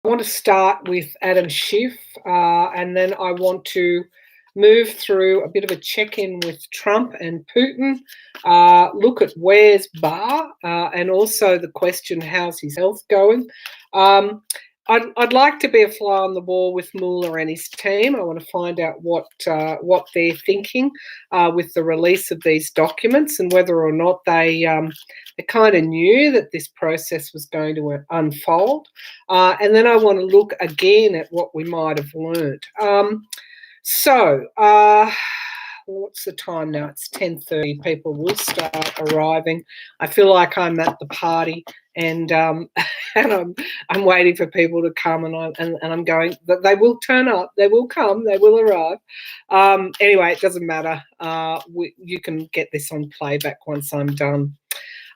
want to start with Adam Schiff, and then I want to move through a bit of a check-in with Trump and Putin, look at where's Barr, and also the question, how's his health going? I'd like to be a fly on the wall with Mueller and his team. I want to find out what they're thinking with the release of these documents, and whether or not they kind of knew that this process was going to unfold. And then I want to look again at what we might have learned. What's the time now? It's 10:30. People will start arriving. I feel like I'm at the party, and and I'm waiting for people to come, and I'm going. But they will turn up. They will come. They will arrive. Anyway, it doesn't matter. You can get this on playback once I'm done.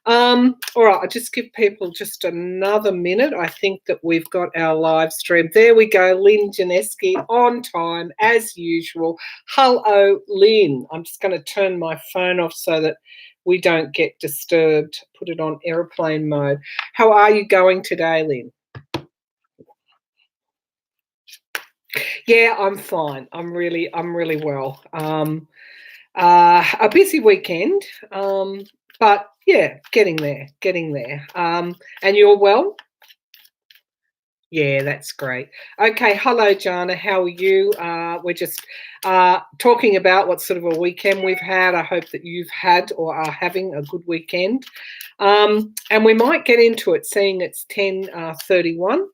All right, I'll just give people just another minute. I think that we've got our live stream. There we go, Lynn Janeski on time as usual. Hello, Lynn. I'm just going to turn my phone off so that we don't get disturbed. Put it on airplane mode. How are you going today, Lynn? Yeah, I'm fine. I'm really well. A busy weekend, but yeah, getting there. And you're well? Yeah, that's great. Okay, hello, Jana. How are you? We're just talking about what sort of a weekend we've had. I hope that you've had or are having a good weekend. And we might get into it, seeing it's 10:31.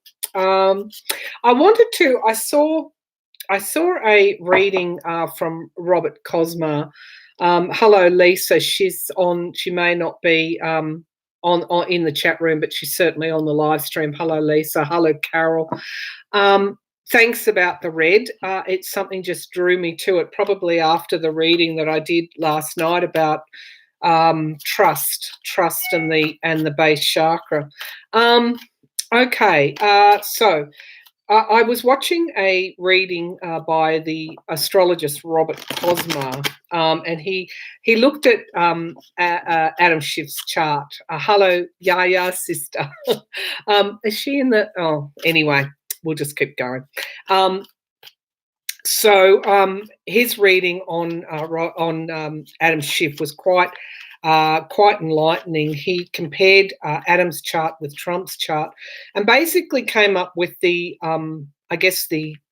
I saw a reading from Robert Cosma. Hello, Lisa. She's on. She may not be on in the chat room, but she's certainly on the live stream. Hello, Lisa. Hello, Carol. Thanks about the red. It's something just drew me to it, probably after the reading that I did last night about trust and the base chakra. Okay, so I was watching a reading by the astrologist Robert Cosma, and he looked at Adam Schiff's chart. Hello, Yaya sister. Is she in the? Oh, anyway, we'll just keep going. His reading on Adam Schiff was quite enlightening. He compared Adam's chart with Trump's chart, and basically came up with the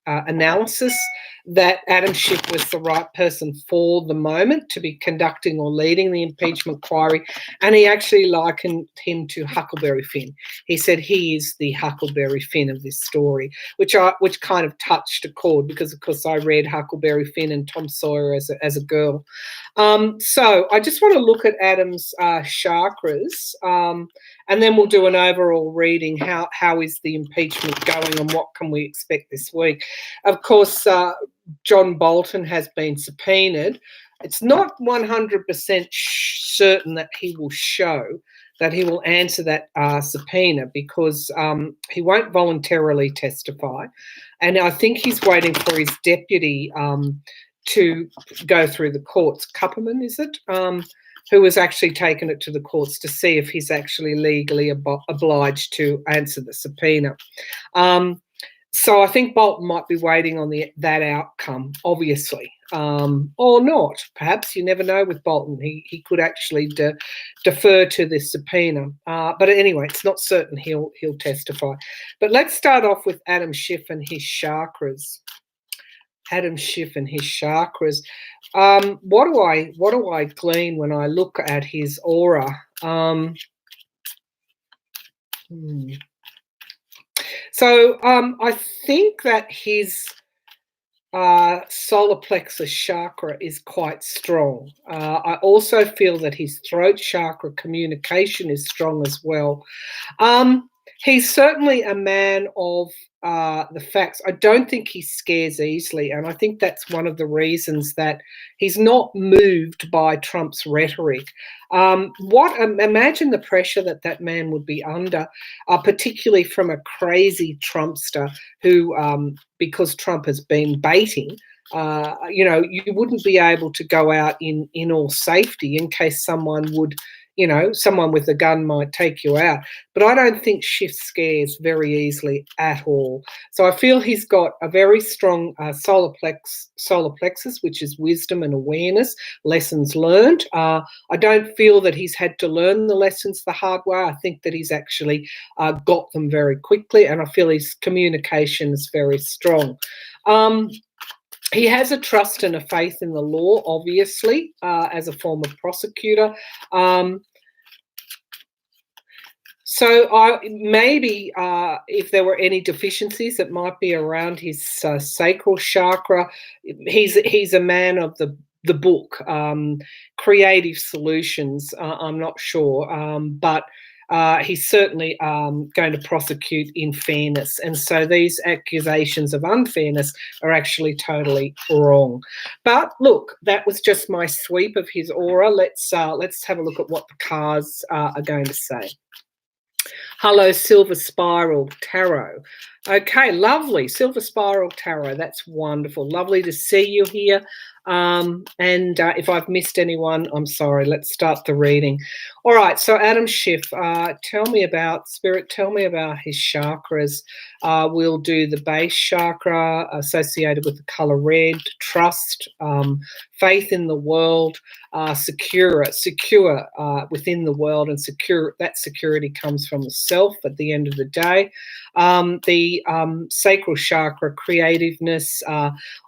analysis that Adam Schiff was the right person for the moment to be conducting or leading the impeachment inquiry, and he actually likened him to Huckleberry Finn. He said he is the Huckleberry Finn of this story, which kind of touched a chord, because of course I read Huckleberry Finn and Tom Sawyer as a girl. So I just want to look at Adam's chakras, and then we'll do an overall reading. How is the impeachment going, and what can we expect this week? Of course, John Bolton has been subpoenaed. It's not 100% certain that he will answer that subpoena, because he won't voluntarily testify. And I think he's waiting for his deputy to go through the courts. Kupperman, is it? Who has actually taken it to the courts to see if he's actually legally obliged to answer the subpoena. So I think Bolton might be waiting on that outcome, obviously, or not. Perhaps, you never know with Bolton. He could actually defer to this subpoena. But anyway, it's not certain he'll testify. But let's start off with Adam Schiff and his chakras. Adam Schiff and his chakras. What do I glean when I look at his aura? So I think that his solar plexus chakra is quite strong. I also feel that his throat chakra communication is strong as well. He's certainly a man of the facts. I don't think he scares easily, and I think that's one of the reasons that he's not moved by Trump's rhetoric. Imagine the pressure that man would be under, particularly from a crazy Trumpster who, because Trump has been baiting, you wouldn't be able to go out in all safety in case someone would you know, someone with a gun might take you out. But I don't think Schiff scares very easily at all. So I feel he's got a very strong solar plexus, which is wisdom and awareness, lessons learned. I don't feel that he's had to learn the lessons the hard way. I think that he's actually got them very quickly, and I feel his communication is very strong. He has a trust and a faith in the law, obviously, as a form of prosecutor. So maybe if there were any deficiencies that might be around his sacral chakra, he's a man of the book, creative solutions. I'm not sure, but he's certainly going to prosecute in fairness, and so these accusations of unfairness are actually totally wrong. But look, that was just my sweep of his aura. Let's have a look at what the cards are going to say. Hello, Silver Spiral Tarot. Okay, lovely. Silver Spiral Tarot. That's wonderful. Lovely to see you here. And if I've missed anyone, I'm sorry. Let's start the reading. All right, so Adam Schiff, tell me about, Spirit, tell me about his chakras. We'll do the base chakra associated with the color red, trust, faith in the world, secure within the world, and that security comes from the self at the end of the day. The sacral chakra, creativeness,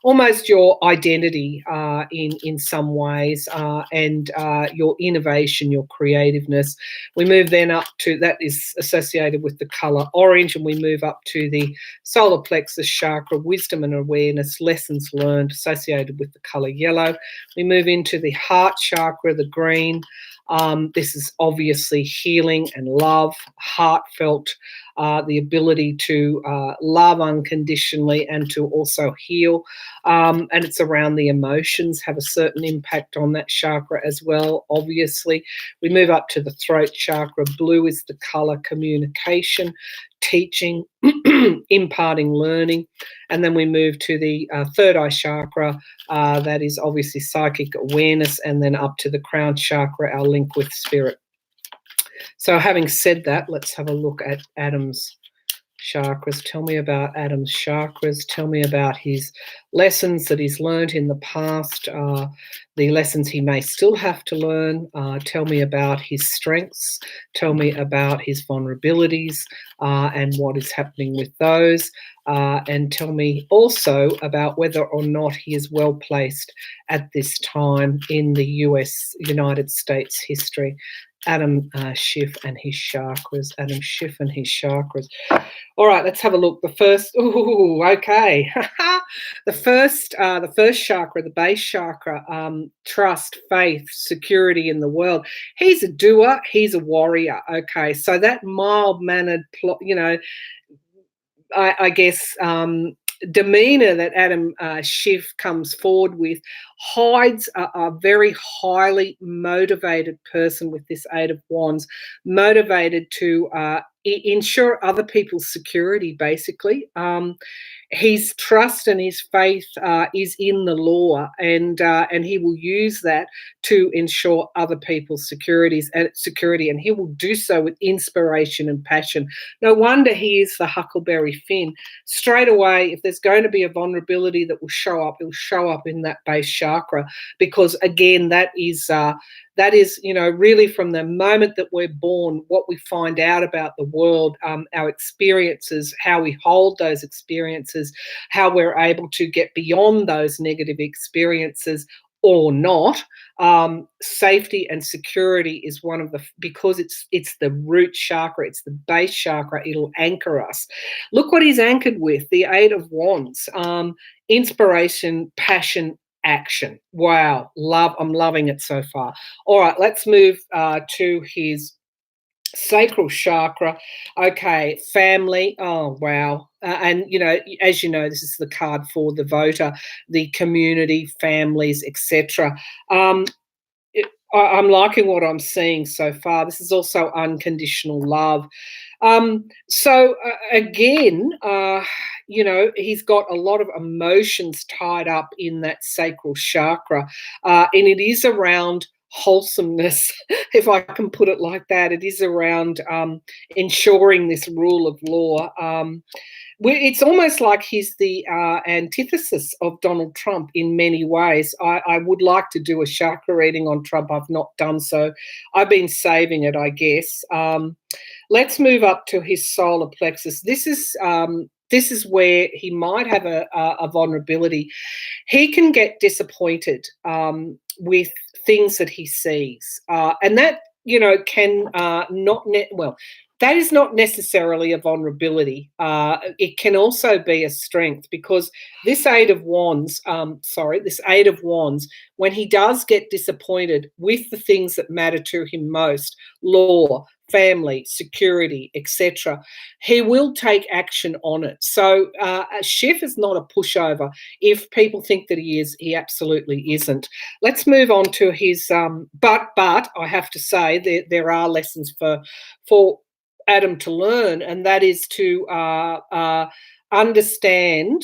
almost your identity in some ways, and your innovation, your creativeness. We move then up to, that is associated with the color orange, and we move up to the solar plexus chakra, wisdom and awareness, lessons learned, associated with the color yellow. We move into the heart chakra, the green. This is obviously healing and love, heartfelt, the ability to love unconditionally and to also heal. And it's around the emotions, have a certain impact on that chakra as well, obviously. We move up to the throat chakra. Blue is the color communication, teaching, imparting learning. And then we move to the third eye chakra, that is obviously psychic awareness, and then up to the crown chakra, our link with spirit. So having said that, let's have a look at Adam's chakras. Tell me about Adam's chakras. Tell me about his lessons that he's learned in the past, the lessons he may still have to learn. Tell me about his strengths. Tell me about his vulnerabilities and what is happening with those. And tell me also about whether or not he is well placed at this time in the United States history. Adam Schiff and his chakras. Adam Schiff and his chakras. All right, let's have a look. The first, okay. the first chakra, the base chakra, trust, faith, security in the world. He's a doer. He's a warrior. Okay, so that mild-mannered, I guess, demeanor that Adam Schiff comes forward with hides a very highly motivated person with this Eight of Wands, motivated to ensure other people's security, basically. His trust and his faith is in the law, and he will use that to ensure other people's security, and he will do so with inspiration and passion. No wonder he is the Huckleberry Finn. Straight away, if there's going to be a vulnerability that will show up, it'll show up in that base chakra, because again, that is really from the moment that we're born, what we find out about the world, our experiences, how we hold those experiences, how we're able to get beyond those negative experiences or not. Safety and security is one of the, because it's the root chakra, it's the base chakra, it'll anchor us. Look what he's anchored with, the Eight of Wands, inspiration, passion, action. Wow, I'm loving it so far. All right, let's move to his sacral chakra. Okay, family. Oh, wow. And, as you know, this is the card for the voter, the community, families, etc. I'm liking what I'm seeing so far. This is also unconditional love. So again, he's got a lot of emotions tied up in that sacral chakra, and it is around wholesomeness, if I can put it like that. It is around ensuring this rule of law. It's almost like he's the antithesis of Donald Trump in many ways. I would like to do a chakra reading on Trump. I've not done so. I've been saving it, I guess. Let's move up to his solar plexus. This is where he might have a vulnerability. He can get disappointed with things that he sees, and that can that is not necessarily a vulnerability. It can also be a strength, because this Eight of Wands, when he does get disappointed with the things that matter to him most, law, family, security, etc., he will take action on it. So Schiff is not a pushover. If people think that he is, he absolutely isn't. Let's move on to his but I have to say there are lessons for Adam to learn, and that is to understand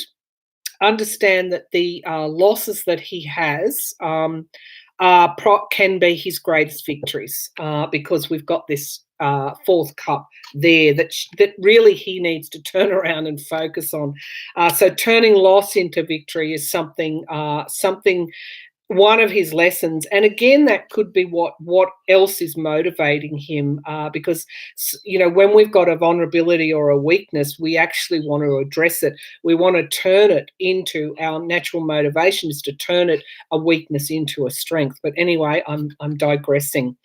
that the losses that he has can be his greatest victories, because we've got this fourth cup there that really he needs to turn around and focus on. So turning loss into victory is something one of his lessons. And again, that could be what else is motivating him, because when we've got a vulnerability or a weakness, we actually want to address it. We want to turn it into our natural motivation is to turn a weakness into a strength. But anyway, I'm digressing.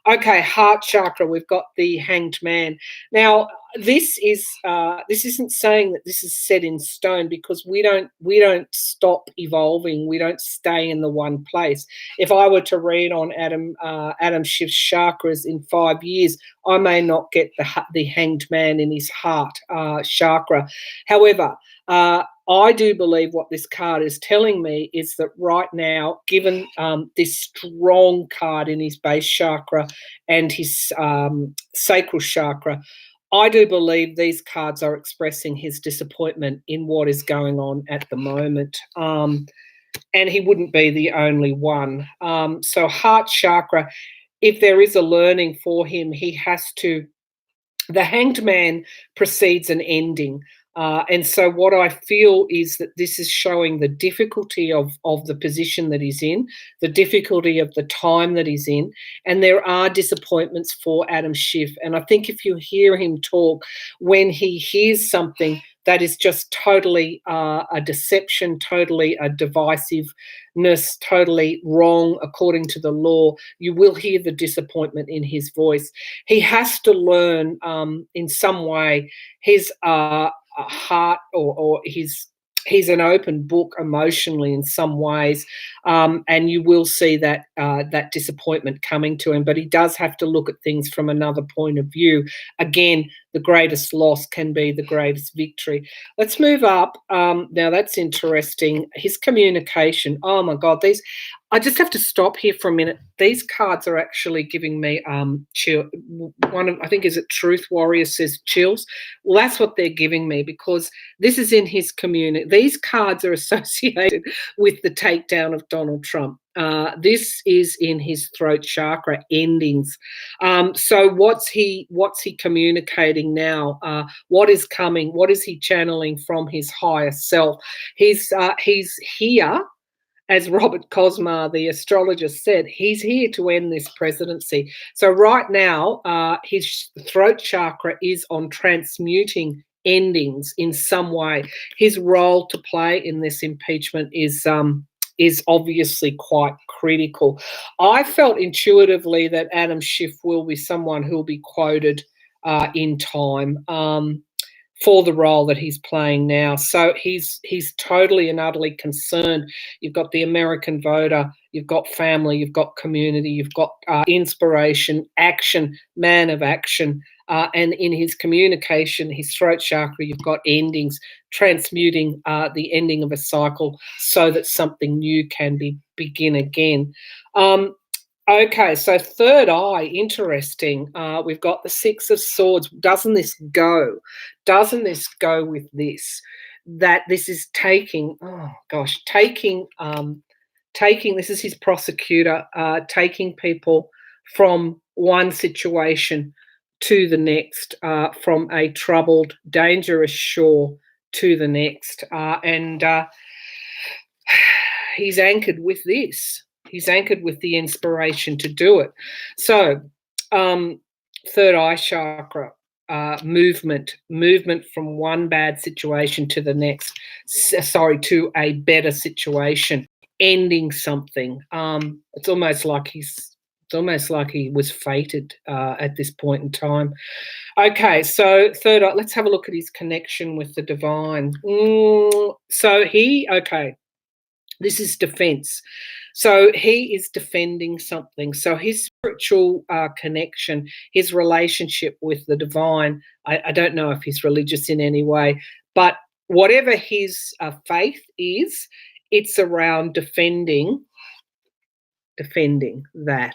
Okay, heart chakra, we've got the Hanged Man. Now, this isn't saying that this is set in stone, because we don't stop evolving. We don't stay in the one place. If I were to read on Adam Schiff's chakras in 5 years, I may not get the Hanged Man in his heart chakra. However, I do believe what this card is telling me is that right now, given this strong card in his base chakra and his sacral chakra, I do believe these cards are expressing his disappointment in what is going on at the moment. And he wouldn't be the only one. So heart chakra, if there is a learning for him, he has to, the Hanged Man precedes an ending. And so what I feel is that this is showing the difficulty of the position that he's in, the difficulty of the time that he's in, and there are disappointments for Adam Schiff. And I think if you hear him talk, when he hears something that is just totally a deception, totally a divisiveness, totally wrong according to the law, you will hear the disappointment in his voice. He has to learn in some way his heart, or he's an open book emotionally in some ways, and you will see that that disappointment coming to him. But he does have to look at things from another point of view. Again, the greatest loss can be the greatest victory. Let's move up. Now that's interesting. His communication. Oh my God, I just have to stop here for a minute. These cards are actually giving me chill. I think, is it Truth Warrior says chills? Well, that's what they're giving me, because this is in his community. These cards are associated with the takedown of Donald Trump. This is in his throat chakra endings. So what's he communicating now? What is coming? What is he channeling from his higher self? He's here. As Robert Cosmar, the astrologer, said, he's here to end this presidency. So right now, his throat chakra is on transmuting endings in some way. His role to play in this impeachment is obviously quite critical. I felt intuitively that Adam Schiff will be someone who will be quoted in time. For the role that he's playing now. So he's totally and utterly concerned. You've got the American voter, you've got family, you've got community, you've got inspiration, action, man of action. And in his communication, his throat chakra, you've got endings, transmuting the ending of a cycle so that something new can begin again. Okay, so third eye, interesting. We've got the Six of Swords. Doesn't this go? Doesn't this go with this? That this is taking this is his prosecutor, taking people from one situation to the next, from a troubled, dangerous shore to the next. And he's anchored with this. He's anchored with the inspiration to do it. So, third eye chakra, movement from one bad situation to the next, to a better situation, ending something. It's almost like he was fated at this point in time. Okay, so third eye, let's have a look at his connection with the divine. This is defense. So he is defending something. So his spiritual connection, his relationship with the divine, I don't know if he's religious in any way, but whatever his faith is, it's around defending that.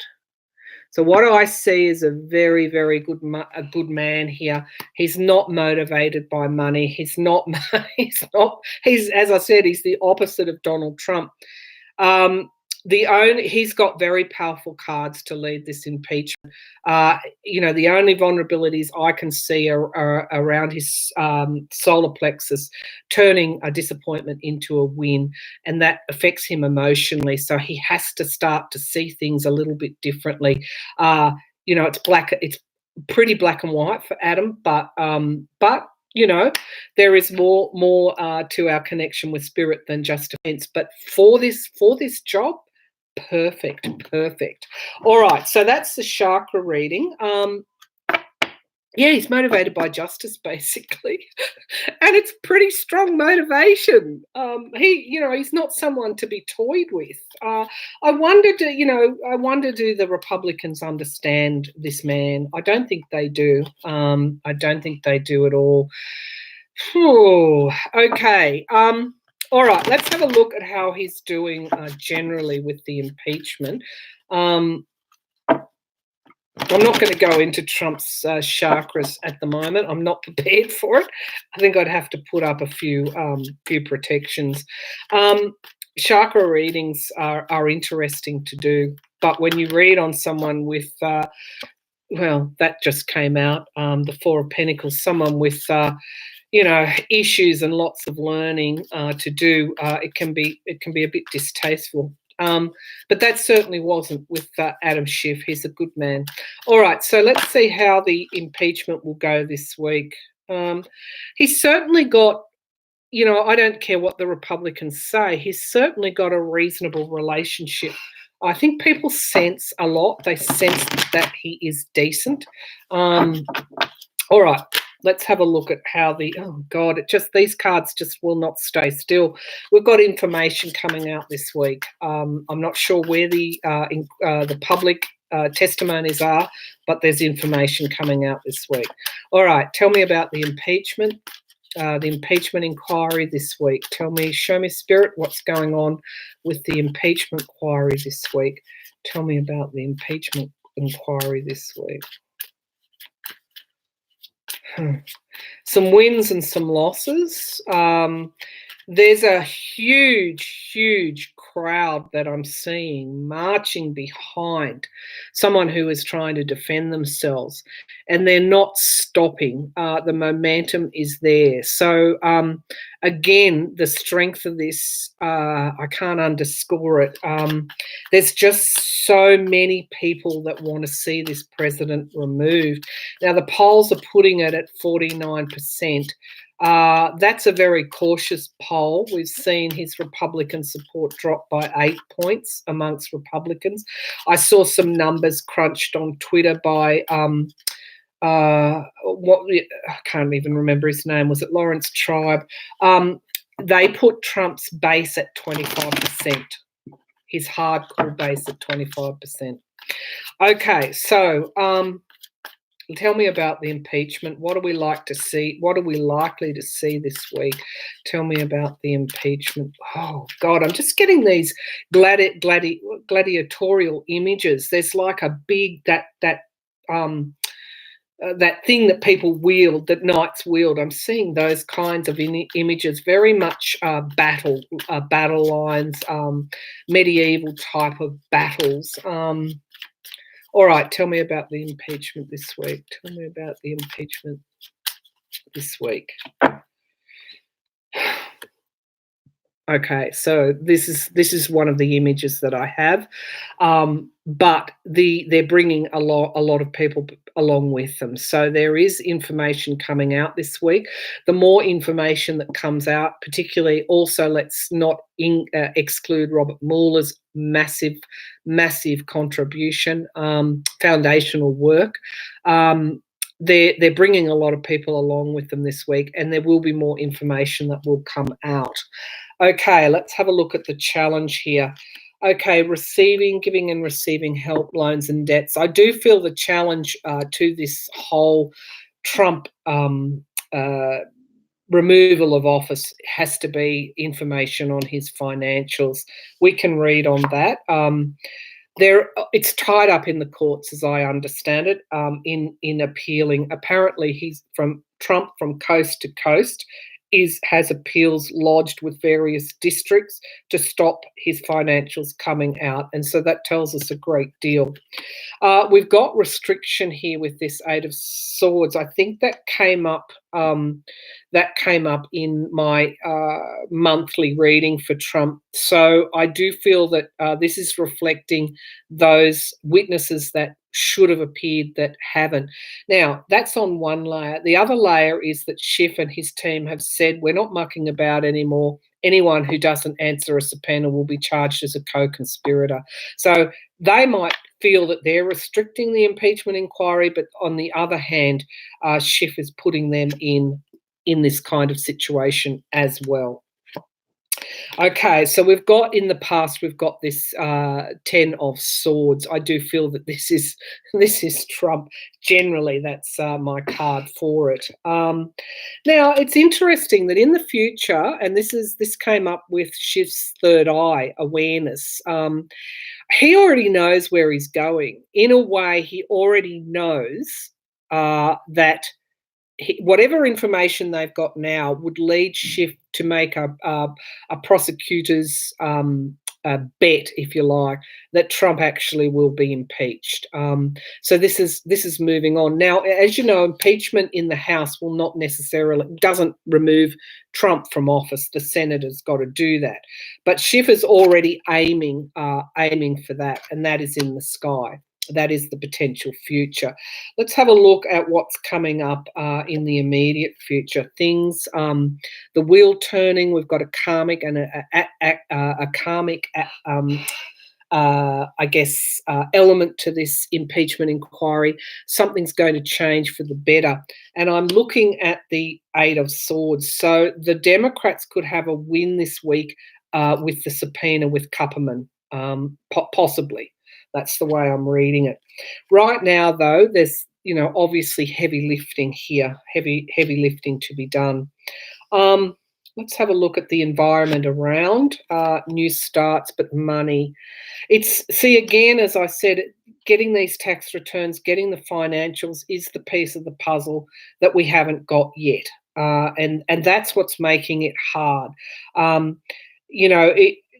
So what I see is a very, very good man here. He's not motivated by money. He's as I said, he's the opposite of Donald Trump. He's got very powerful cards to lead this impeachment. The only vulnerabilities I can see are around his solar plexus, turning a disappointment into a win, and that affects him emotionally. So he has to start to see things a little bit differently. It's pretty black and white for Adam, but there is more to our connection with spirit than just defense. But for this job, perfect. All right, so that's the chakra reading. He's motivated by justice, basically, and it's pretty strong motivation. He's not someone to be toyed with. I wonder, do the Republicans understand this man? I don't think they do. I don't think they do at all. Okay. All right, let's have a look at how he's doing generally with the impeachment. I'm not going to go into Trump's chakras at the moment. I'm not prepared for it. I think I'd have to put up a few protections. Chakra readings are interesting to do, but when you read on someone with, that just came out, the Four of Pentacles, someone with issues and lots of learning to do, it can be a bit distasteful. But that certainly wasn't with Adam Schiff. He's a good man. All right, so let's see how the impeachment will go this week. He's certainly got, I don't care what the Republicans say, he's certainly got a reasonable relationship. I think people sense a lot. They sense that he is decent. All right. Let's have a look at how these cards just will not stay still. We've got information coming out this week. I'm not sure where the public testimonies are, but there's information coming out this week. All right, tell me about the impeachment inquiry this week. Show me, Spirit, what's going on with the impeachment inquiry this week. Tell me about the impeachment inquiry this week. Some wins and some losses. There's a huge crowd that I'm seeing marching behind someone who is trying to defend themselves, and they're not stopping. The momentum is there. So again, the strength of this, I can't underscore it. There's just so many people that want to see this president removed. Now, the polls are putting it at 49%. That's a very cautious poll. We've seen his Republican support drop by 8 points amongst Republicans. I saw some numbers crunched on Twitter by I can't even remember his name. Was it Lawrence Tribe? They put Trump's base at 25%. His hardcore base at 25%. Okay, so tell me about the impeachment. What do we like to see? What are we likely to see this week? Tell me about the impeachment. Oh, God, I'm just getting these gladiatorial images. There's like a big, that thing that people wield, that knights wield. I'm seeing those kinds of images, very much battle lines, medieval type of battles. All right, tell me about the impeachment this week. Tell me about the impeachment this week. Okay, so this is one of the images that I have, but they're bringing a lot of people along with them. So there is information coming out this week. The more information that comes out, particularly, also let's not exclude Robert Mueller's massive contribution, foundational work. They're bringing a lot of people along with them this week, and there will be more information that will come out. Okay, let's have a look at the challenge here. Okay, giving and receiving help, loans and debts. I do feel the challenge to this whole Trump removal of office has to be information on his financials. We can read on that. It's tied up in the courts, as I understand it, in appealing. Apparently, he's from Trump from coast to coast. Has appeals lodged with various districts to stop his financials coming out, and so that tells us a great deal. We've got restriction here with this Eight of Swords. I think that came up. In my monthly reading for Trump. So I do feel that this is reflecting those witnesses that should have appeared that haven't. Now, that's on one layer. The other layer is that Schiff and his team have said, we're not mucking about anymore. Anyone who doesn't answer a subpoena will be charged as a co-conspirator. So they might feel that they're restricting the impeachment inquiry, but on the other hand, Schiff is putting them in this kind of situation as well. Okay, so we've got in the past, we've got this 10 of Swords. I do feel that this is Trump. Generally, that's my card for it. Now, it's interesting that in the future, and this came up with Schiff's third eye awareness. He already knows where he's going. In a way, he already knows that whatever information they've got now would lead Schiff to make a prosecutor's bet, if you like, that Trump actually will be impeached. So this is moving on. Now, as you know, impeachment in the House will not necessarily, doesn't remove Trump from office. The Senator's got to do that. But Schiff is already aiming for that, and that is in the sky. That is the potential future. Let's have a look at what's coming up in the immediate future. Things, the wheel turning. We've got a karmic and a karmic, I guess, element to this impeachment inquiry. Something's going to change for the better. And I'm looking at the Eight of Swords. So the Democrats could have a win this week with the subpoena with Kupperman, possibly. That's the way I'm reading it. Right now, though, there's, obviously heavy lifting here, heavy lifting to be done. Let's have a look at the environment around new starts, but money. Again, as I said, getting these tax returns, getting the financials is the piece of the puzzle that we haven't got yet. And that's what's making it hard.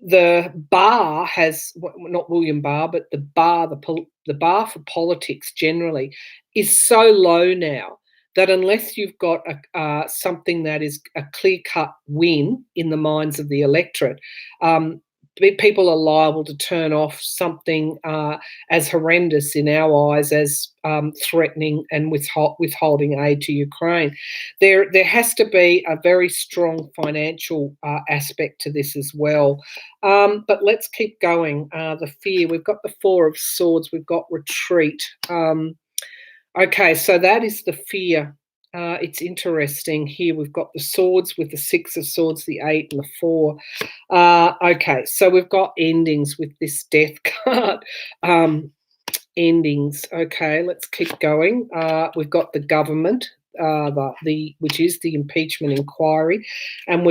The bar has, not William Barr, but the bar for politics generally is so low now that unless you've got something that is a clear-cut win in the minds of the electorate, people are liable to turn off something as horrendous in our eyes as threatening and withholding aid to Ukraine. There has to be a very strong financial aspect to this as well. But let's keep going. The fear. We've got the Four of Swords. We've got retreat. Okay, so that is the fear. It's interesting here. We've got the swords with the Six of Swords, the Eight, and the Four. Okay, so we've got endings with this Death card. Endings. Okay, let's keep going. We've got the government, which is the impeachment inquiry, and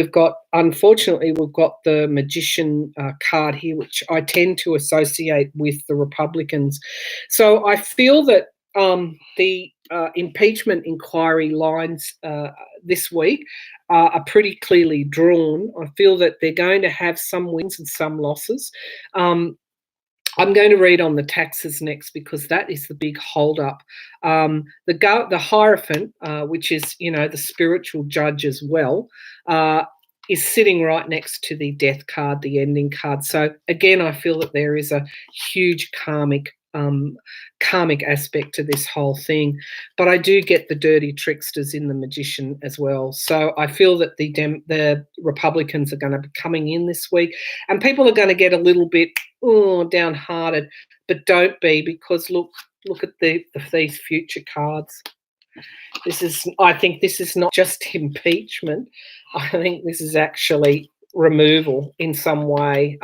unfortunately, we've got the Magician card here, which I tend to associate with the Republicans. So I feel that the impeachment inquiry lines this week are pretty clearly drawn. I feel that they're going to have some wins and some losses. I'm going to read on the taxes next because that is the big hold-up. The Hierophant, which is, the spiritual judge as well, is sitting right next to the death card, the ending card. So again, I feel that there is a huge karmic aspect to this whole thing, but I do get the dirty tricksters in the Magician as well. So I feel that the Republicans are going to be coming in this week, and people are going to get a little bit downhearted, but don't be, because look at these future cards. I think this is not just impeachment. I think this is actually removal in some way.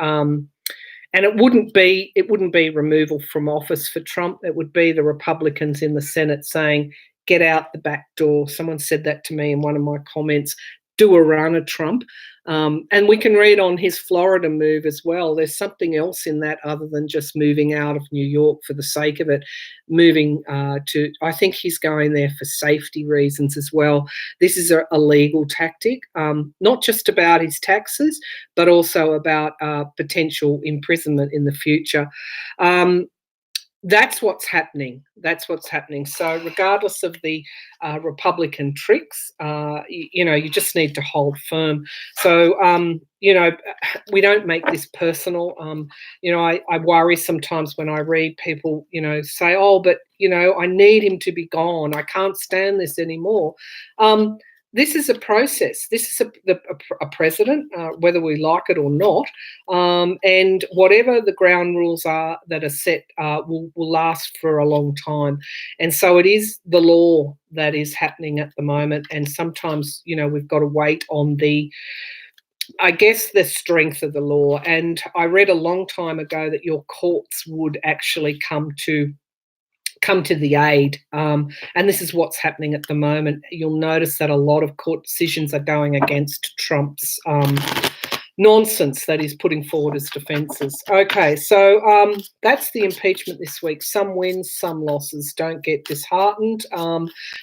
And it wouldn't be removal from office for Trump. It would be the Republicans in the Senate saying, get out the back door. Someone said that to me in one of my comments. Do a run at Trump. And we can read on his Florida move as well. There's something else in that other than just moving out of New York for the sake of it. Moving I think he's going there for safety reasons as well. This is a legal tactic, not just about his taxes, but also about potential imprisonment in the future. That's what's happening. So regardless of the Republican tricks, you just need to hold firm. So, we don't make this personal. I worry sometimes when I read people, say, oh, but, I need him to be gone. I can't stand this anymore. This is a process. This is a president, whether we like it or not, and whatever the ground rules are that are set will last for a long time. And so it is the law that is happening at the moment, and sometimes, we've got to wait on the strength of the law. And I read a long time ago that your courts would actually come to the aid, and this is what's happening at the moment. You'll notice that a lot of court decisions are going against Trump's nonsense that he's putting forward as defences. Okay, so that's the impeachment this week. Some wins, some losses. Don't get disheartened.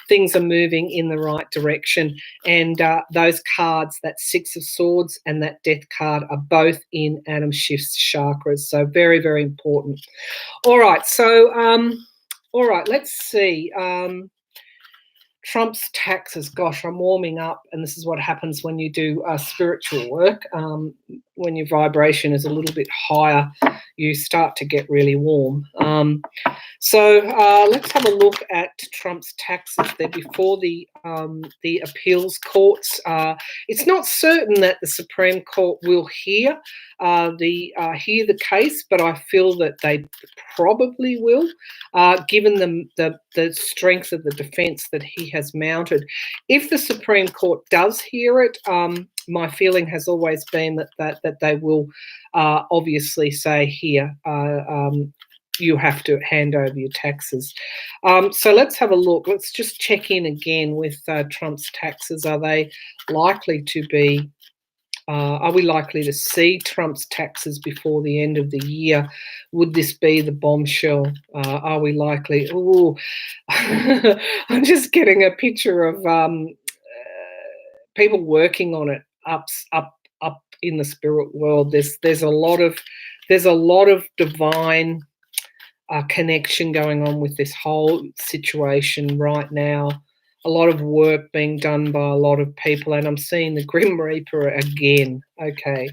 Things are moving in the right direction, and those cards, that Six of Swords and that Death card, are both in Adam Schiff's chakras, so very, very important. All right, so all right, let's see. Trump's taxes. Gosh, I'm warming up, and this is what happens when you do spiritual work. When your vibration is a little bit higher, you start to get really warm. So let's have a look at Trump's taxes. They're before the appeals courts. It's not certain that the Supreme Court will hear the case, but I feel that they probably will, given the strength of the defence that he has mounted. If the Supreme Court does hear it, my feeling has always been that they will obviously say, here, you have to hand over your taxes. So let's have a look. Let's just check in again with Trump's taxes. Are they likely to be, are we likely to see Trump's taxes before the end of the year? Would this be the bombshell? Are we likely? Oh, I'm just getting a picture of people working on it up in the spirit world. There's a lot of divine connection going on with this whole situation right now. A lot of work being done by a lot of people, and I'm seeing the Grim Reaper again. Okay,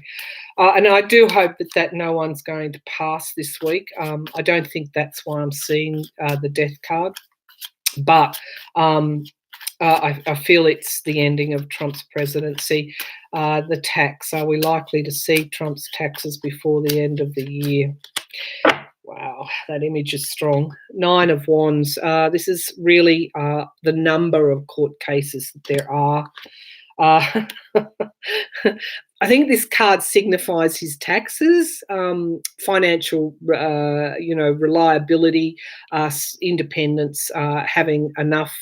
and I do hope that no one's going to pass this week. I don't think that's why I'm seeing the Death card, but I feel it's the ending of Trump's presidency. The tax. Are we likely to see Trump's taxes before the end of the year? Wow, that image is strong. 9 of Wands. This is really the number of court cases that there are. I think this card signifies his taxes, financial, reliability, independence, having enough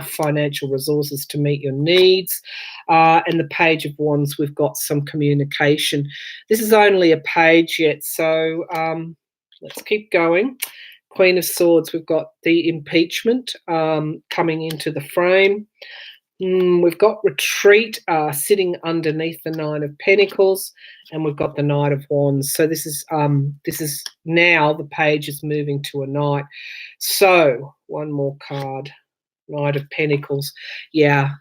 financial resources to meet your needs. And the Page of Wands, we've got some communication. This is only a page yet, so let's keep going. Queen of Swords, we've got the impeachment coming into the frame. We've got retreat sitting underneath the Nine of Pentacles, and we've got the Knight of Wands. So this is now the page is moving to a knight. So one more card. Knight of Pentacles. Yeah,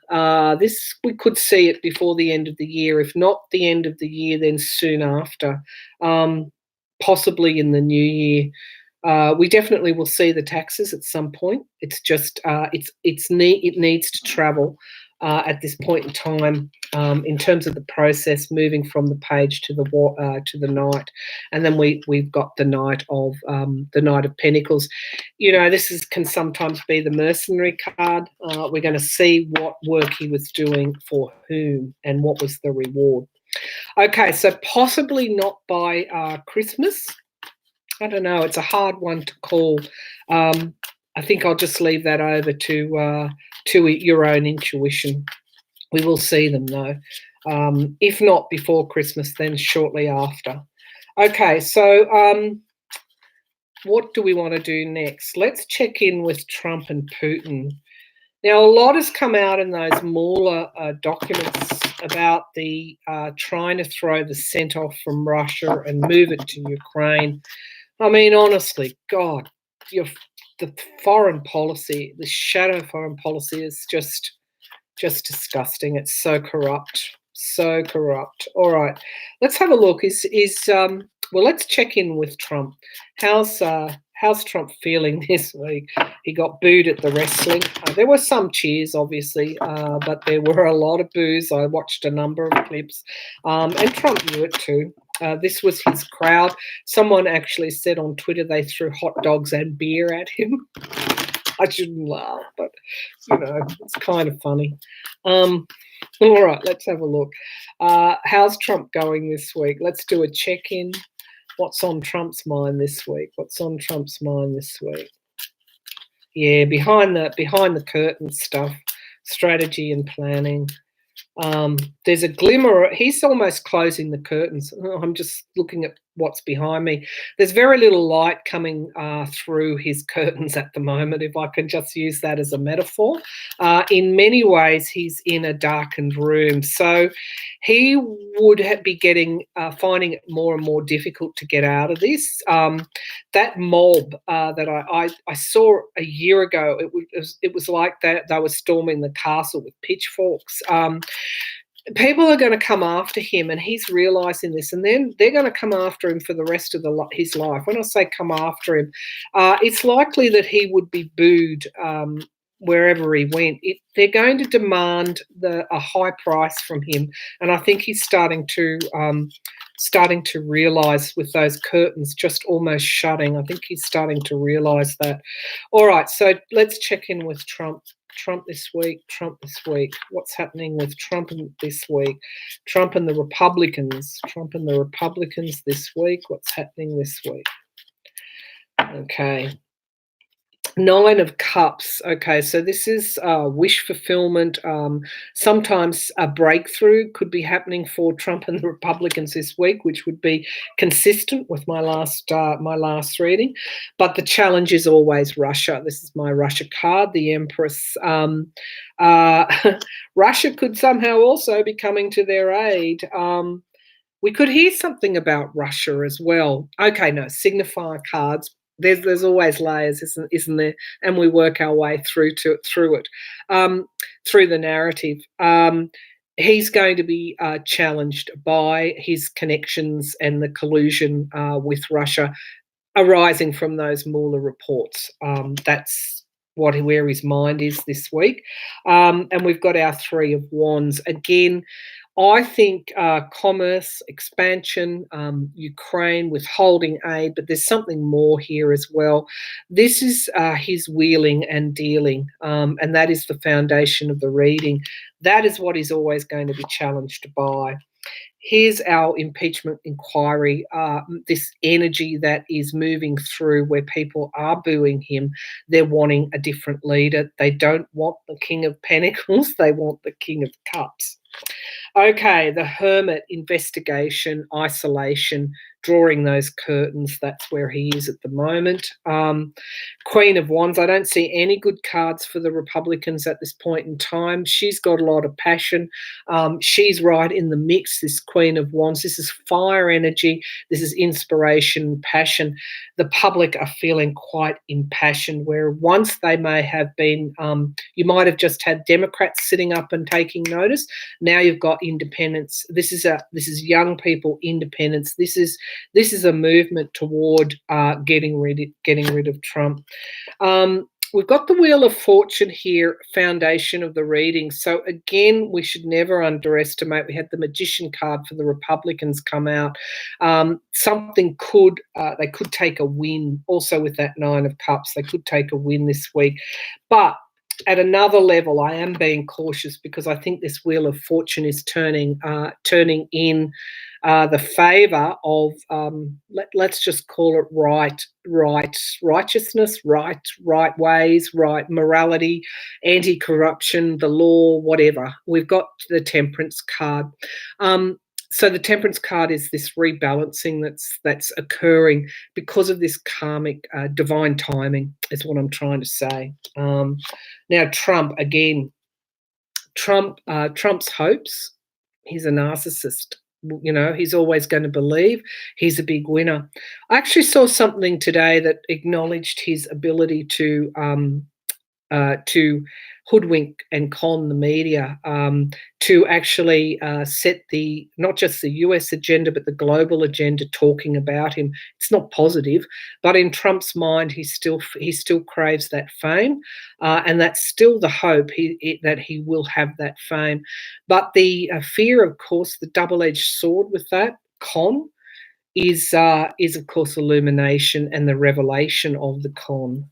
this we could see it before the end of the year. If not the end of the year, then soon after, possibly in the new year. We definitely will see the taxes at some point. It's just it needs to travel at this point in time in terms of the process, moving from the page to the knight, and then we've got the Knight of Pentacles. You know, this can sometimes be the mercenary card. We're going to see what work he was doing for whom and what was the reward. Okay, so possibly not by Christmas. I don't know. It's a hard one to call. I think I'll just leave that over to your own intuition. We will see them though. If not before Christmas, then shortly after. Okay, so what do we want to do next? Let's check in with Trump and Putin. Now, a lot has come out in those Mueller documents about the trying to throw the scent off from Russia and move it to Ukraine. I mean, honestly, God, the foreign policy, the shadow foreign policy is just disgusting. It's so corrupt, so corrupt. All right, let's have a look. Well, let's check in with Trump. How's Trump feeling this week? He got booed at the wrestling. There were some cheers, obviously, but there were a lot of boos. I watched a number of clips, and Trump knew it too. This was his crowd. Someone actually said on Twitter they threw hot dogs and beer at him. I shouldn't laugh, but, you know, it's kind of funny. All right, let's have a look. How's Trump going this week? Let's do a check-in. What's on Trump's mind this week? What's on Trump's mind this week? Yeah, behind the curtain stuff, strategy and planning. There's a glimmer. He's almost closing the curtains. I'm just looking at what's behind me. There's very little light coming through his curtains at the moment, if I can just use that as a metaphor. In many ways, he's in a darkened room. So he would be finding it more and more difficult to get out of this. That mob that I saw a year ago, it was like that they were storming the castle with pitchforks. People are going to come after him, and he's realizing this, and then they're going to come after him for the rest of his life. When I say come after him, it's likely that he would be booed wherever he went. They're going to demand a high price from him, and I think he's starting to realize with those curtains just almost shutting. I think he's starting to realize that. All right, so let's check in with Trump. Trump this week. What's happening with Trump this week? Trump and the Republicans this week. What's happening this week? Okay. 9 of Cups. Okay, so this is wish fulfillment. Sometimes a breakthrough could be happening for Trump and the Republicans this week, which would be consistent with my last reading. But the challenge is always Russia. This is my Russia card, the Empress. Russia could somehow also be coming to their aid. We could hear something about Russia as well. Okay, no, signifier cards. There's always layers, isn't there? And we work our way through it, through the narrative. He's going to be challenged by his connections and the collusion with Russia arising from those Mueller reports. That's where his mind is this week. And we've got our 3 of Wands. Again, I think commerce, expansion, Ukraine, withholding aid, but there's something more here as well. This is his wheeling and dealing, and that is the foundation of the reading. That is what he's always going to be challenged by. Here's our impeachment inquiry, this energy that is moving through where people are booing him. They're wanting a different leader. They don't want the King of Pentacles. They want the King of Cups. Okay, the Hermit, investigation, isolation, drawing those curtains. That's where he is at the moment. Queen of Wands. I don't see any good cards for the Republicans at this point in time. She's got a lot of passion. She's right in the mix, this Queen of Wands. This is fire energy. This is inspiration, passion. The public are feeling quite impassioned, where once they may have been, you might have just had Democrats sitting up and taking notice. Now you've got independence. This is young people independence. This is a movement toward getting rid of Trump. We've got the Wheel of Fortune here, foundation of the reading. So again, we should never underestimate. We had the Magician card for the Republicans come out. Something they could take a win. Also with that Nine of Cups, they could take a win this week. But at another level, I am being cautious because I think this Wheel of Fortune is turning in the favour of, let's just call it righteousness, right ways, right morality, anti-corruption, the law, whatever. We've got the Temperance card. So the Temperance card is this rebalancing that's occurring because of this karmic divine timing, is what I'm trying to say. Now, Trump, again, Trump's hopes, he's a narcissist. You know, he's always going to believe he's a big winner. I actually saw something today that acknowledged his ability to hoodwink and con the media, to actually set not just the US agenda, but the global agenda, talking about him. It's not positive, but in Trump's mind, he still craves that fame, and that's still the hope that he will have that fame. But the fear, of course, the double-edged sword with that con is of course illumination and the revelation of the con.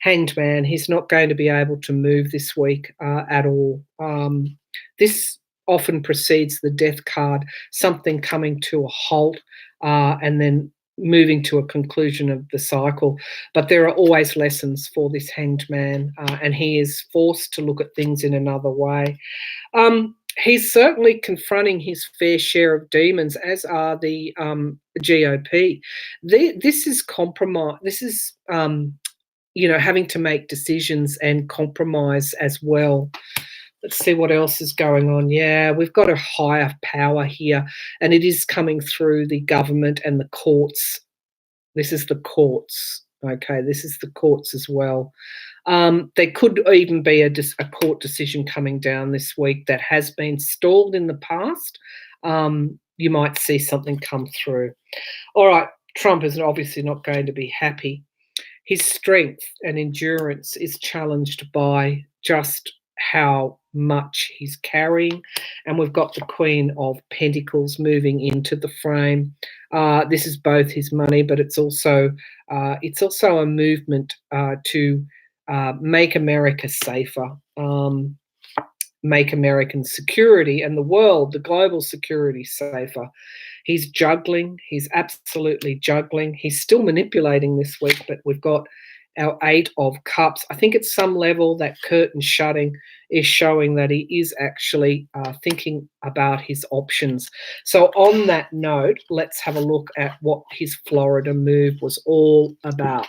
Hanged Man, he's not going to be able to move this week at all. This often precedes the Death card, something coming to a halt and then moving to a conclusion of the cycle. But there are always lessons for this Hanged Man, and he is forced to look at things in another way. He's certainly confronting his fair share of demons, as are the GOP. This is compromise. This is having to make decisions and compromise as well. Let's see what else is going on. Yeah, we've got a higher power here, and it is coming through the government and the courts. This is the courts. Okay, this is the courts as well. There could even be a court decision coming down this week that has been stalled in the past. You might see something come through. All right, Trump is obviously not going to be happy. His strength and endurance is challenged by just how much he's carrying. And we've got the Queen of Pentacles moving into the frame. This is both his money, but it's also a movement to make America safer, make American security and the world, the global security, safer. He's juggling. He's absolutely juggling. He's still manipulating this week, but we've got our Eight of Cups. I think at some level that curtain shutting is showing that he is actually thinking about his options. So on that note, let's have a look at what his Florida move was all about.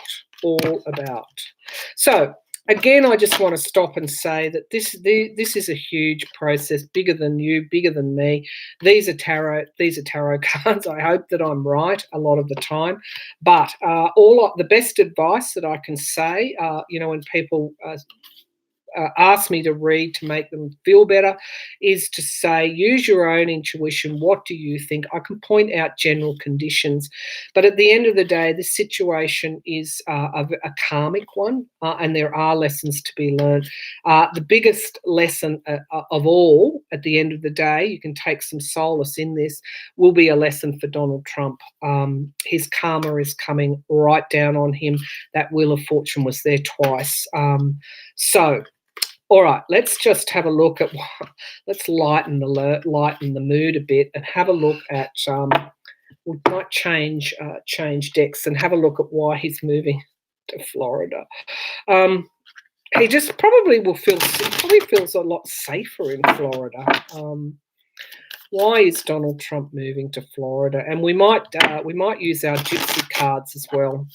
So again, I just want to stop and say that this is a huge process, bigger than you, bigger than me. These are tarot cards. I hope that I'm right a lot of the time. But the best advice that I can say, when people ask me to read to make them feel better, is to say, use your own intuition. What do you think? I can point out general conditions, but at the end of the day, this situation is a karmic one, and there are lessons to be learned. The biggest lesson of all, at the end of the day, you can take some solace in this, will be a lesson for Donald Trump. His karma is coming right down on him. That Wheel of Fortune was there twice. All right, let's just have a look at, let's lighten the mood a bit and have a look at, we might change decks and have a look at why he's moving to Florida. he just probably feels a lot safer in Florida. Why is Donald Trump moving to Florida? And we might use our gypsy cards as well.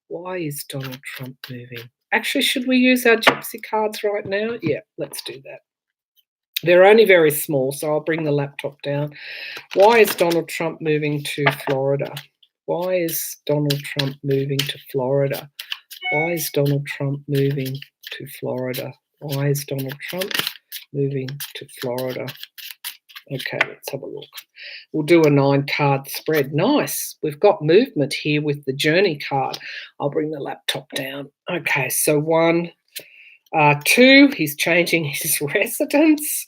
Why is Donald Trump moving? Actually, should we use our gypsy cards right now? Yeah, let's do that. They're only very small, so I'll bring the laptop down. Why is Donald Trump moving to Florida? Why is Donald Trump moving to Florida? Why is Donald Trump moving to Florida? Why is Donald Trump moving to Florida? Okay, let's have a look. We'll do a 9-card spread. Nice. We've got movement here with the journey card. I'll bring the laptop down. Okay, so 1, 2, he's changing his residence.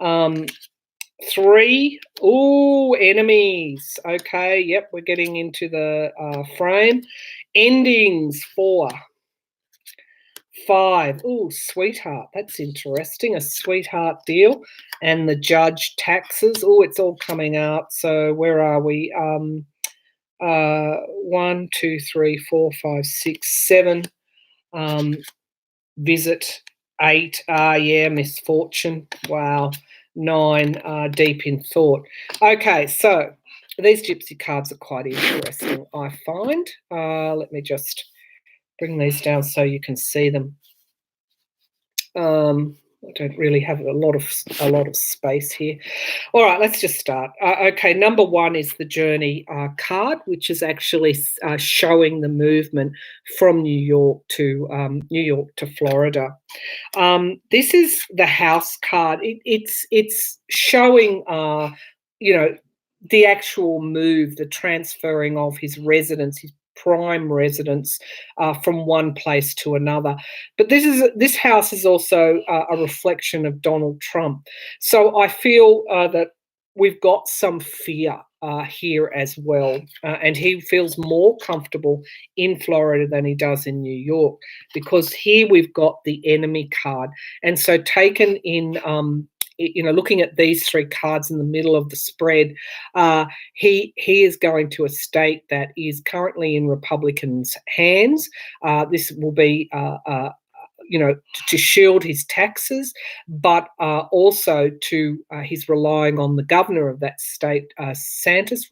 3, ooh, enemies. Okay, yep, we're getting into the frame. Endings, 4. 5, ooh, sweetheart. That's interesting. A sweetheart deal. And the judge, taxes. Oh, it's all coming out. So where are we? 1, 2, 3, 4, 5, 6, 7. Visit. 8. Yeah, misfortune. Wow. 9. Deep in thought. Okay, so these gypsy cards are quite interesting, I find. Let me just bring these down so you can see them. I don't really have a lot of space here. All right, let's just start. Okay, number 1 is the journey card, which is actually showing the movement from New York to Florida. This is the house card. It's showing the actual move, the transferring of his residence, his prime residence from one place to another. But this house is also a reflection of Donald Trump. So I feel that we've got some fear here as well. And he feels more comfortable in Florida than he does in New York, because here we've got the enemy card. And so taken in looking at these 3 cards in the middle of the spread, he is going to a state that is currently in Republicans' hands. This will be to shield his taxes, but also he's relying on the governor of that state, DeSantis,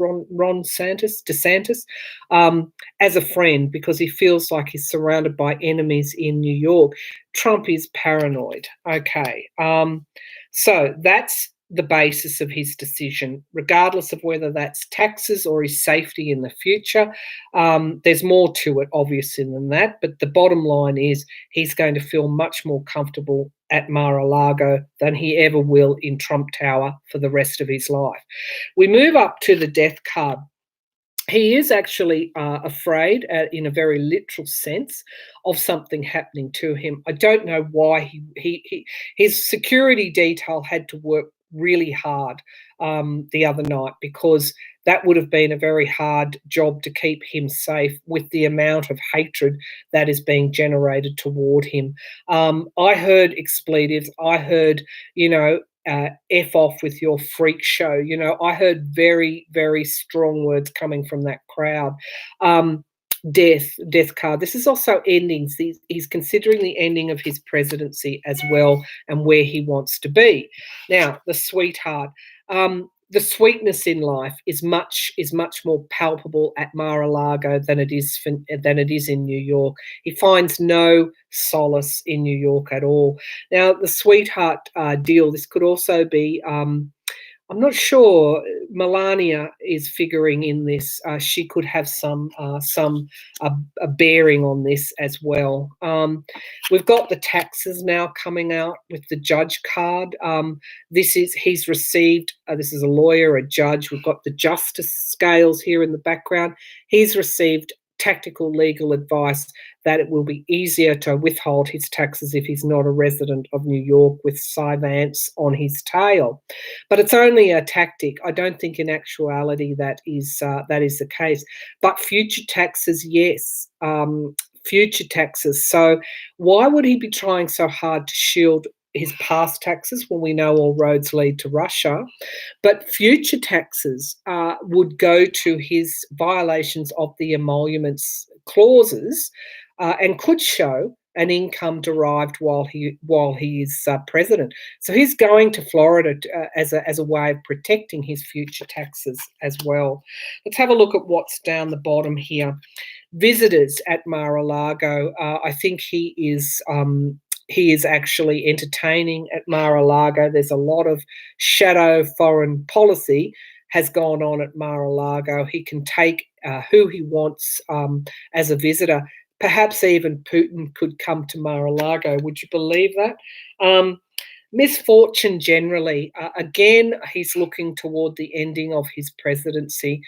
as a friend, because he feels like he's surrounded by enemies in New York. Trump is paranoid. Okay. So that's the basis of his decision, regardless of whether that's taxes or his safety in the future. There's more to it, obviously, than that. But the bottom line is he's going to feel much more comfortable at Mar-a-Lago than he ever will in Trump Tower for the rest of his life. We move up to the death card. He is actually afraid, in a very literal sense, of something happening to him. I don't know why his security detail had to work really hard the other night, because that would have been a very hard job to keep him safe with the amount of hatred that is being generated toward him. I heard expletives. I heard, F off with your freak show. I heard very, very strong words coming from that crowd. Death card. This is also endings. He's considering the ending of his presidency as well, and where he wants to be. Now, the sweetheart. The sweetness in life is much more palpable at Mar-a-Lago than it is in New York. He finds no solace in New York at all. Now, the sweetheart deal. This could also be. I'm not sure. Melania is figuring in this. She could have some bearing on this as well. We've got the taxes now coming out with the judge card. He's received. This is a lawyer, a judge. We've got the justice scales here in the background. He's received tactical legal advice that it will be easier to withhold his taxes if he's not a resident of New York with Sivance on his tail. But it's only a tactic. I don't think in actuality that is the case. But future taxes, yes. Future taxes. So why would he be trying so hard to shield his past taxes when we know all roads lead to Russia? But future taxes would go to his violations of the emoluments clauses, and could show an income derived while he is president. So he's going to Florida as a way of protecting his future taxes as well. Let's have a look at what's down the bottom here. Visitors at Mar-a-Lago. I think he is actually entertaining at Mar-a-Lago. There's a lot of shadow foreign policy has gone on at Mar-a-Lago. He can take who he wants as a visitor. Perhaps even Putin could come to Mar-a-Lago. Would you believe that? Misfortune generally. Again, he's looking toward the ending of his presidency.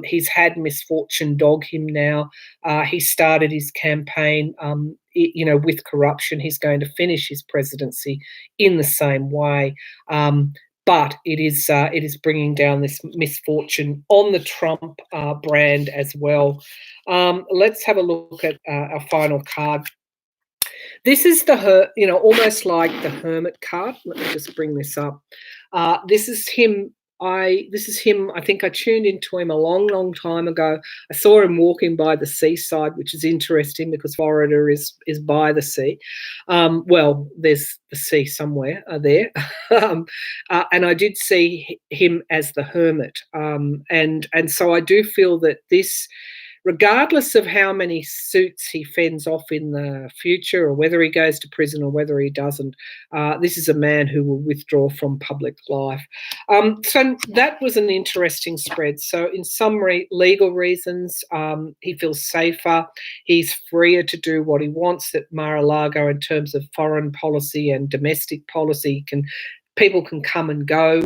He's had misfortune dog him now. He started his campaign, with corruption. He's going to finish his presidency in the same way. But it is bringing down this misfortune on the Trump brand as well. Let's have a look at our final card. This is almost like the Hermit card. Let me just bring this up. This is him. I think I tuned into him a long, long time ago. I saw him walking by the seaside, which is interesting because Florida is by the sea. Well, there's the sea somewhere there. And I did see him as the Hermit. And so I do feel that this, regardless of how many suits he fends off in the future, or whether he goes to prison or whether he doesn't, this is a man who will withdraw from public life. So that was an interesting spread. So in summary, legal reasons, he feels safer. He's freer to do what he wants at Mar-a-Lago in terms of foreign policy and domestic policy. People can come and go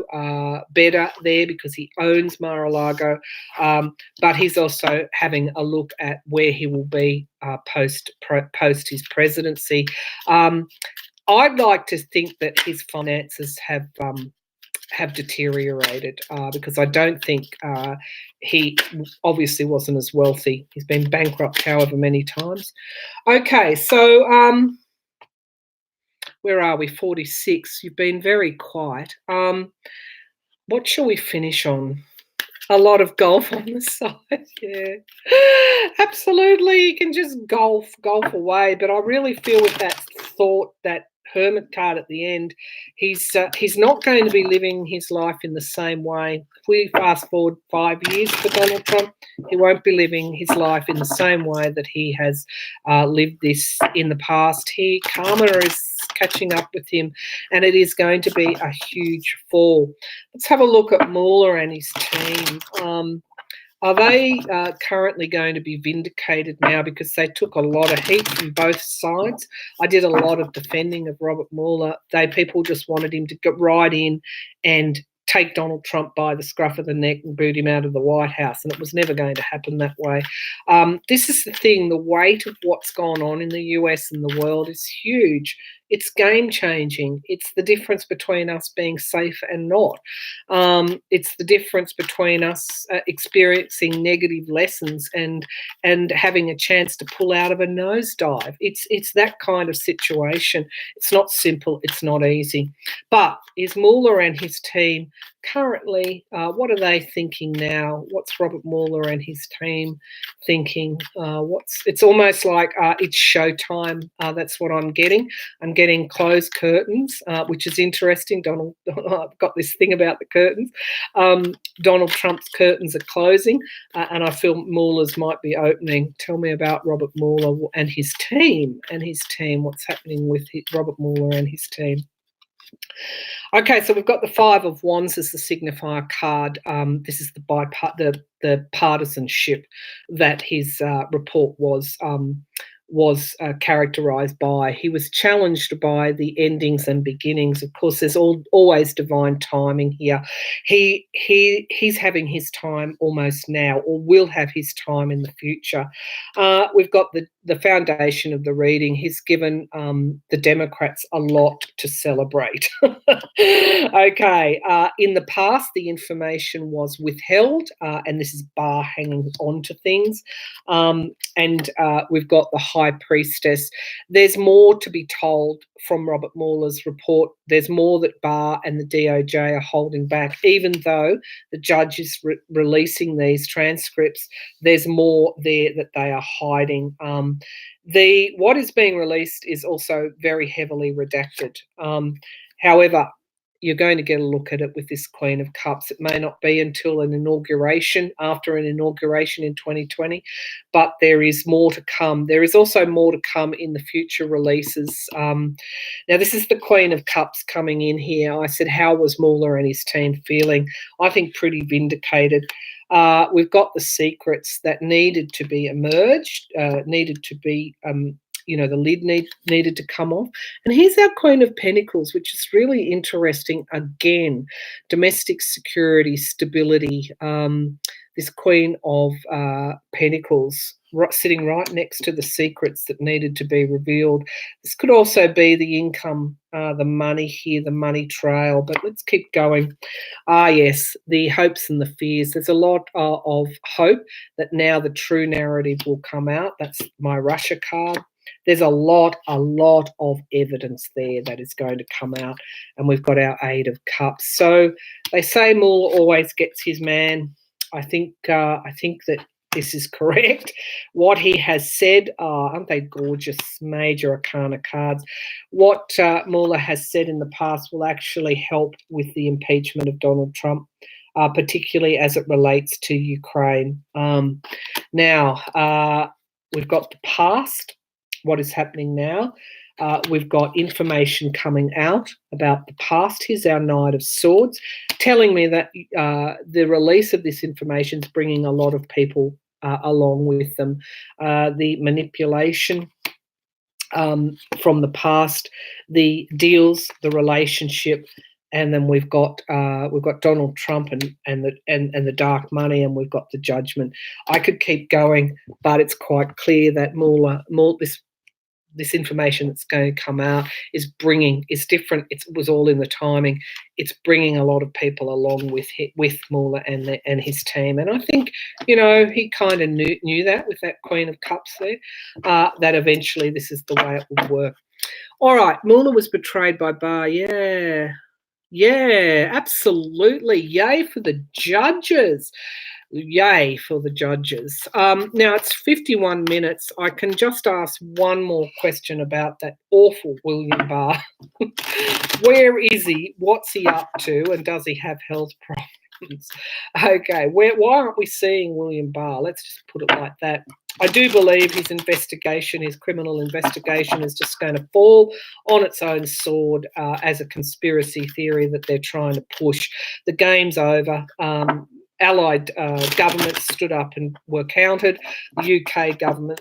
better there because he owns Mar-a-Lago, but he's also having a look at where he will be post his presidency. I'd like to think that his finances have deteriorated because I don't think he obviously wasn't as wealthy. He's been bankrupt however many times. Okay, so where are we? 46. You've been very quiet. What shall we finish on? A lot of golf on the side. Yeah, absolutely. You can just golf away. But I really feel with that thought, that Hermit card at the end, he's not going to be living his life in the same way. If we fast forward 5 years for Donald Trump, he won't be living his life in the same way that he has lived this in the past. Karma is catching up with him, and it is going to be a huge fall. Let's have a look at Mueller and his team. Are they currently going to be vindicated now, because they took a lot of heat from both sides? I did a lot of defending of Robert Mueller. People just wanted him to get right in and take Donald Trump by the scruff of the neck and boot him out of the White House, and it was never going to happen that way. This is the thing, the weight of what's gone on in the US and the world is huge. It's game-changing. It's the difference between us being safe and not. It's the difference between us experiencing negative lessons and having a chance to pull out of a nosedive. It's that kind of situation. It's not simple. It's not easy. But is Mueller and his team currently, what are they thinking now? What's Robert Mueller and his team thinking? It's almost like it's showtime. That's what I'm getting. I'm getting closed curtains, which is interesting. I've got this thing about the curtains. Donald Trump's curtains are closing, and I feel Mueller's might be opening. Tell me about Robert Mueller and his team. What's happening with Robert Mueller and his team? Okay, so we've got the Five of Wands as the signifier card. This is the partisanship that his report was characterized by. He was challenged by the endings and beginnings. Of course, there's always divine timing here. He's having his time almost now, or will have his time in the future. We've got the foundation of the reading. He's given the Democrats a lot to celebrate. Okay, in the past, the information was withheld, and this is Barr hanging on to things. And we've got the High Priestess. There's more to be told from Robert Mueller's report. There's more that Barr and the DOJ are holding back. Even though the judge is releasing these transcripts, there's more there that they are hiding. what is being released is also very heavily redacted. However, you're going to get a look at it with this Queen of Cups. It may not be until an inauguration, after an inauguration in 2020, but there is more to come. There is also more to come in the future releases. Now, this is the Queen of Cups coming in here. I said, how was Mueller and his team feeling? I think pretty vindicated. We've got the secrets that needed to be emerged, needed to be the lid needed to come off. And here's our Queen of Pentacles, which is really interesting. Again, domestic security, stability. This Queen of Pentacles sitting right next to the secrets that needed to be revealed. This could also be the income, the money here, the money trail, but let's keep going. Yes, the hopes and the fears. There's a lot of hope that now the true narrative will come out. That's my Russia card. There's a lot of evidence there that is going to come out, and we've got our Eight of Cups. So they say Mueller always gets his man. I think that this is correct. What he has said, aren't they gorgeous major arcana cards? What Mueller has said in the past will actually help with the impeachment of Donald Trump, particularly as it relates to Ukraine. Now, we've got the past. What is happening now? We've got information coming out about the past. Here's our Knight of Swords, telling me that the release of this information is bringing a lot of people along with them. The manipulation from the past, the deals, the relationship, and then we've got Donald Trump and the dark money, and we've got the Judgment. I could keep going, but it's quite clear that Mueller this information that's going to come out is different. It was all in the timing. It's bringing a lot of people along with Mueller and his team. And I think, he kind of knew that with that Queen of Cups there, that eventually this is the way it would work. All right, Mueller was betrayed by Barr. Yeah, absolutely. Yay for the judges. Yay for the judges. Now it's 51 minutes. I can just ask one more question about that awful William Barr. Where is he? What's he up to? And does he have health problems? Okay, why aren't we seeing William Barr? Let's just put it like that. I do believe his criminal investigation, is just going to fall on its own sword as a conspiracy theory that they're trying to push. The game's over. Allied governments stood up and were counted. The UK government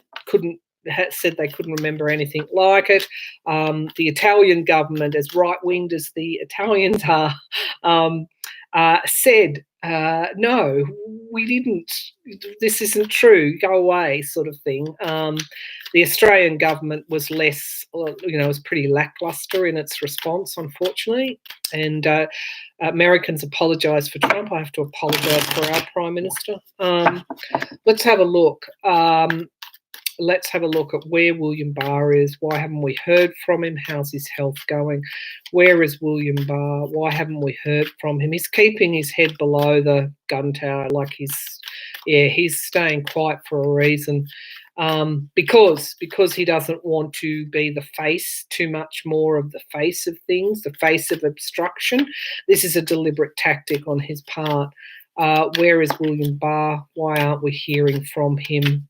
said they couldn't remember anything like it. The Italian government, as right-winged as the Italians are, said, no, we didn't. This isn't true. Go away, sort of thing. The Australian government was less, was pretty lackluster in its response, unfortunately. And Americans apologised for Trump. I have to apologise for our Prime Minister. Let's have a look. Let's have a look at where William Barr is. Why haven't we heard from him? How's his health going? Where is William Barr? Why haven't we heard from him? He's keeping his head below the gun tower, like he's staying quiet for a reason. Because he doesn't want to be the face, too much more of the face of things, the face of obstruction. This is a deliberate tactic on his part. Where is William Barr? Why aren't we hearing from him?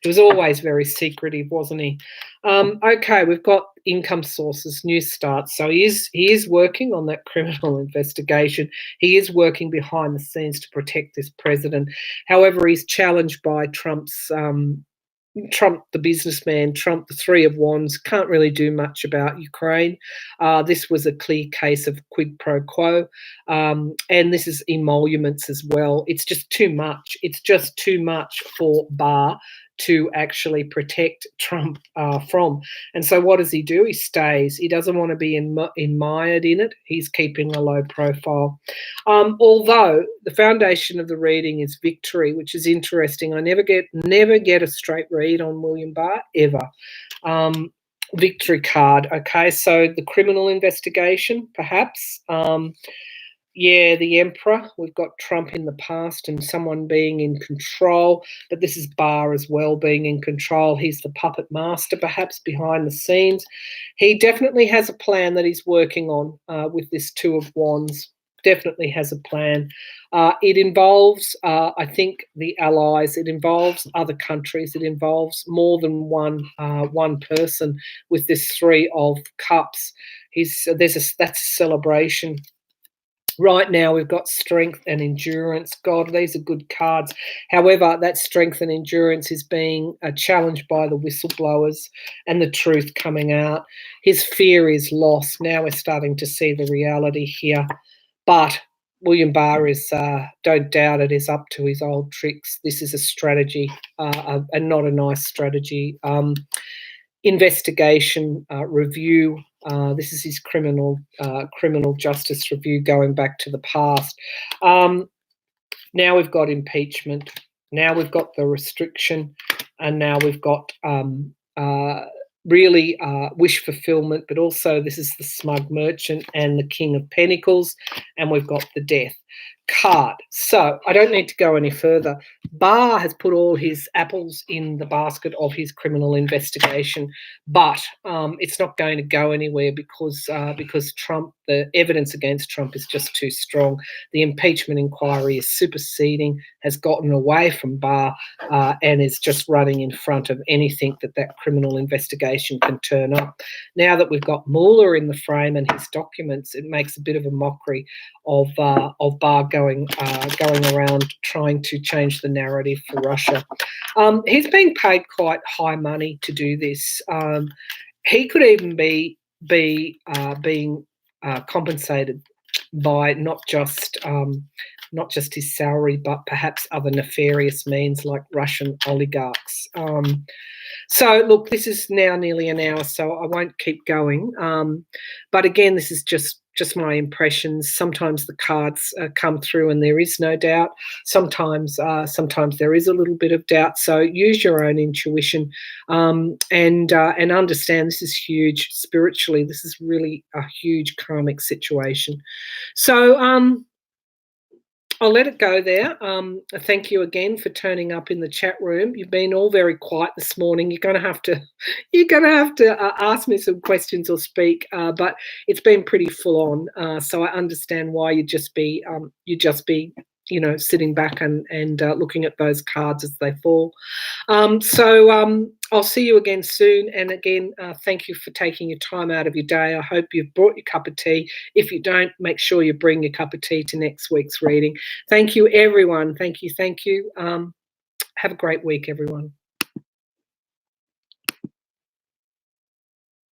He was always very secretive, wasn't he? Okay, we've got income sources, new starts. So he is working on that criminal investigation. He is working behind the scenes to protect this president. However, he's challenged by Trump's Trump, the businessman, Trump, the Three of Wands, can't really do much about Ukraine. This was a clear case of quid pro quo. And this is emoluments as well. It's just too much. It's just too much for Barr to actually protect Trump from. And so what does he do? He stays. He doesn't want to be mired in it. He's keeping a low profile. Although the foundation of the reading is victory, which is interesting. I never get a straight read on William Barr, ever. Victory card. Okay, so the criminal investigation, perhaps. Yeah, the Emperor. We've got Trump in the past and someone being in control, but this is Barr as well being in control. He's the puppet master, perhaps, behind the scenes. He definitely has a plan that he's working on with this Two of Wands. Definitely has a plan. It involves, I think, the allies. It involves other countries. It involves more than one person with this Three of Cups. That's a celebration. Right now, we've got strength and endurance. God, these are good cards. However, that strength and endurance is being challenged by the whistleblowers and the truth coming out. His fear is lost. Now we're starting to see the reality here. But William Barr is, don't doubt it, is up to his old tricks. This is a strategy, and not a nice strategy. Investigation review. This is his criminal justice review going back to the past. Now we've got impeachment. Now we've got the restriction, and now we've got really wish fulfillment. But also, this is the smug merchant and the King of Pentacles, and we've got the Death card. So I don't need to go any further. Barr has put all his apples in the basket of his criminal investigation, but it's not going to go anywhere because Trump, the evidence against Trump is just too strong. The impeachment inquiry is superseding, has gotten away from Barr, and is just running in front of anything that criminal investigation can turn up. Now that we've got Mueller in the frame and his documents, it makes a bit of a mockery of Barr going around trying to change the narrative for Russia. He's being paid quite high money to do this. He could even be being compensated by not just his salary, but perhaps other nefarious means like Russian oligarchs. So look, this is now nearly an hour, so I won't keep going. But again, this is just my impressions. Sometimes the cards come through and there is no doubt. Sometimes there is a little bit of doubt. So use your own intuition, and understand this is huge spiritually. This is really a huge karmic situation. So I'll let it go there. Thank you again for turning up in the chat room. You've been all very quiet this morning. You're going to have to ask me some questions or speak, but it's been pretty full on. So I understand why you'd just be sitting back and looking at those cards as they fall. So I'll see you again soon. And again, thank you for taking your time out of your day. I hope you've brought your cup of tea. If you don't, make sure you bring your cup of tea to next week's reading. Thank you, everyone. Thank you. Have a great week, everyone.